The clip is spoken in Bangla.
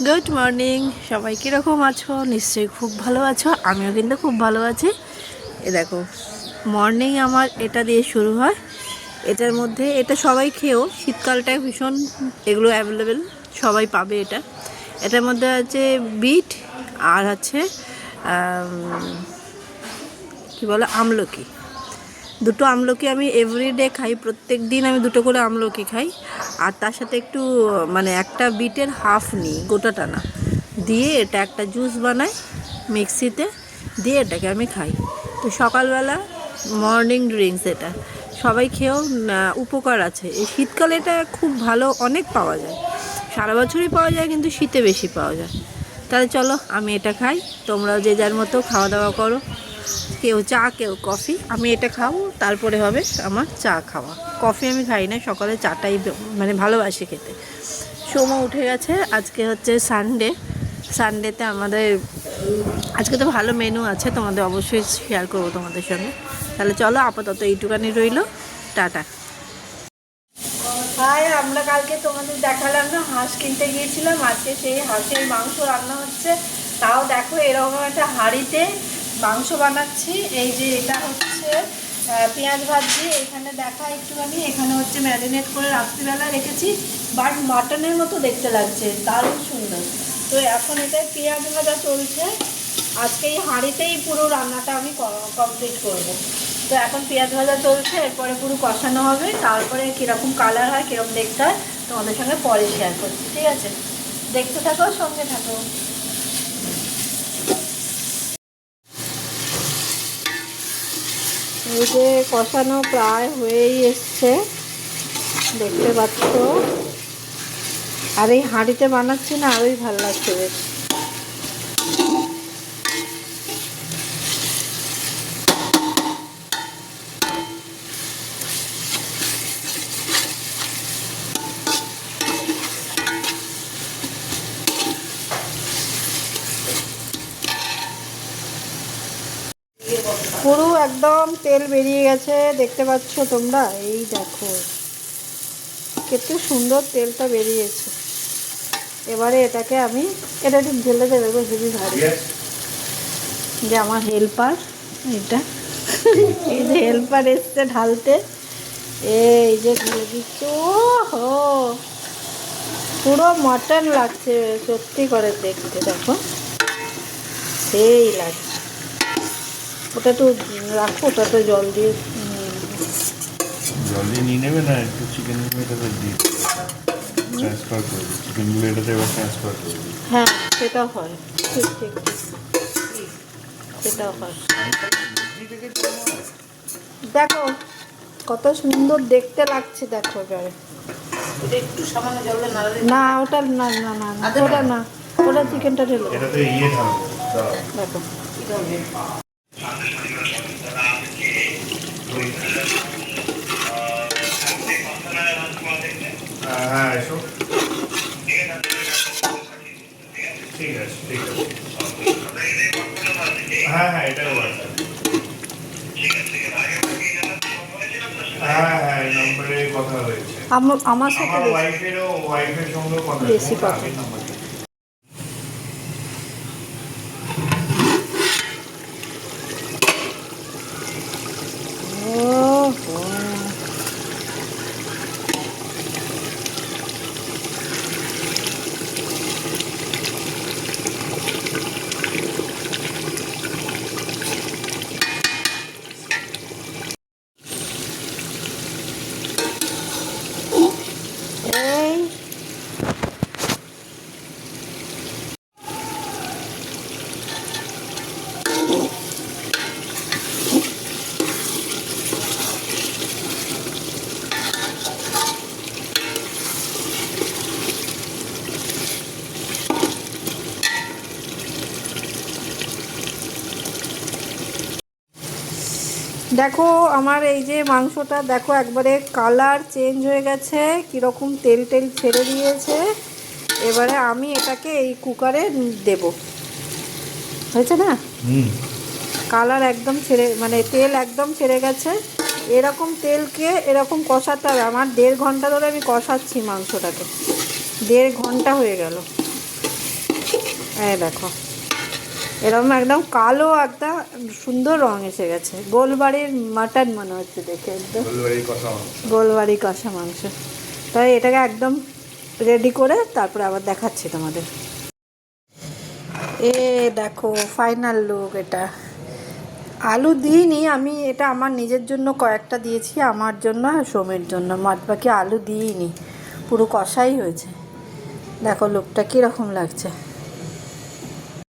গুড মর্নিং সবাই, কীরকম আছো? নিশ্চয়ই খুব ভালো আছো। আমিও কিন্তু খুব ভালো আছি। এ দেখো, মর্নিং আমার এটা দিয়ে শুরু হয়। এটার মধ্যে এটা সবাই খেয়েও, শীতকালটায় ভীষণ এগুলো অ্যাভেলেবেল, সবাই পাবে এটা। এটার মধ্যে আছে বিট আর আছে কী বলে আমলকি। দুটো আমলকি আমি এভরিডে খাই, প্রত্যেক দিন আমি দুটো করে আমলকি খাই। আর তার সাথে একটু মানে একটা বিটের হাফ নিই, গোটাটা না, দিয়ে এটা একটা জুস বানাই মিক্সিতে, দিয়ে এটাকে আমি খাই। তো সকালবেলা মর্নিং ড্রিঙ্কস এটা সবাই খেয়েও উপকার আছে। এই শীতকালে এটা খুব ভালো, অনেক পাওয়া যায়, সারা বছরই পাওয়া যায়, কিন্তু শীতে বেশি পাওয়া যায়। তাহলে চলো আমি এটা খাই, তোমরাও যে যার মতো খাওয়া দাওয়া করো। কেউ চা, কেউ কফি। আমি এটা খাবো, তারপরে হবে আমার চা খাওয়া। কফি আমি খাই না, সকালে চাটাই মানে ভালোবাসি খেতে। সোমো উঠে গেছে, আজকে হচ্ছে সানডে। সানডেতে আমাদের আজকে তো ভালো মেনু আছে, তোমাদের অবশ্যই শেয়ার করবো তোমাদের সঙ্গে। তাহলে চলো, আপাতত এইটুকানি রইল, টাটা। হাই, আমরা কালকে তোমাদের দেখালাম না হাঁস কিনতে গিয়েছিলাম, আজকে সেই হাঁসের মাংস রান্না হচ্ছে। তাও দেখো, এরকম একটা হাঁড়িতে মাংস বানাচ্ছি। এই যে এটা হচ্ছে পেঁয়াজ ভাজি, এখানে দেখা একটুখানি, এখানে হচ্ছে ম্যারিনেট করে রাত্রিবেলা রেখেছি, বাট মাটনের মতো দেখতে লাগছে, দারুণ সুন্দর। তো এখন এটাই পেঁয়াজ ভাজা চলছে। আজকে এই হাঁড়িতেই পুরো রান্নাটা আমি কমপ্লিট করব। তো এখন পেঁয়াজ ভাজা চলছে, এরপরে পুরো কষানো হবে, তারপরে কীরকম কালার হয়, কীরকম দেখতে হয় তোমাদের সঙ্গে পরে শেয়ার করছি। ঠিক আছে, দেখতে থাকো, সঙ্গে থাকো। এই যে কষানো প্রায় হয়েই এসছে, দেখতে পাচ্ছ। আর এই হাঁড়িতে বানাচ্ছি না, আরোই ভালো লাগছে বেশ। পুরো একদম তেল বেরিয়ে গেছে, দেখতে পাচ্ছ তোমরা। এই দেখো কত সুন্দর তেলটা বেরিয়েছে। এবারে এটাকে আমি, এটা একটু ঢেলে দেবে গো, হেভি ভারী। যে আমার হেল্পার, এটা এই যে হেল্পার এসছে ঢালতে, এই যে ঢেলে দিচ্ছ। ও পুরো মটন লাগছে, সত্যি করে দেখতে দেখো, সেই লাগছে। ওটা তো রাখো, ওটা তো জল দিয়ে নিয়ে নেবে না, একটু চিকেন এটাতে দিয়ে ট্রান্সফার করে দিই, চিকেনগুলো এটাতে এবার ট্রান্সফার করে দিই। হ্যাঁ, সেটা হয়, ঠিক ঠিক ঠিক, সেটাও হয়। দেখো কত সুন্দর দেখতে লাগছে, দেখো এবারে। একটু সামান্য জলে নাড়ালে না, ওটা না না না না, ওটা না, ওটা চিকেনটা ঢেলো। এটাতে ইয়ে ঢালবো, দেখো হ্যাঁ এসো, ঠিক আছে ঠিক আছে, হ্যাঁ হ্যাঁ এটাও আছে, হ্যাঁ হ্যাঁ এই নম্বরে কথা হয়েছে। আমার সাথে আমার ওয়াইফের সঙ্গেও কথা হয়েছে, বেশি কথা। আগের নাম্বার। এই দেখো আমার এই যে মাংসটা, দেখো একবারে কালার চেঞ্জ হয়ে গেছে, কীরকম তেল টেল ছেড়ে দিয়েছে। এবারে আমি এটাকে এই কুকারে দেব, হয়েছে না? কালার একদম ছেড়ে, মানে তেল একদম ছেড়ে গেছে। এরকম তেলকে এরকম কষাতে হবে। আমার 1.5 ঘন্টা ধরে আমি কষাচ্ছি মাংসটাকে, 1.5 ঘন্টা হয়ে গেল। এই দেখো এরকম একদম কালো একটা সুন্দর রং এসে গেছে, গোলবাড়ির মাটন মনে হচ্ছে দেখে একদম, গোলবাড়ির কষা মাংস। গোলবাড়ি কষা মাংস। তাই এটাকে একদম রেডি করে তারপরে আবার দেখাচ্ছি তোমাদের। এ দেখো ফাইনাল লুক এটা। আলু দিইনি আমি, এটা আমার নিজের জন্য কয়েকটা দিয়েছি, আমার জন্য আর সোমের জন্য, বাদ বাকি আলু দিইনি, পুরো কষাই হয়েছে। দেখো লুকটা কীরকম লাগছে।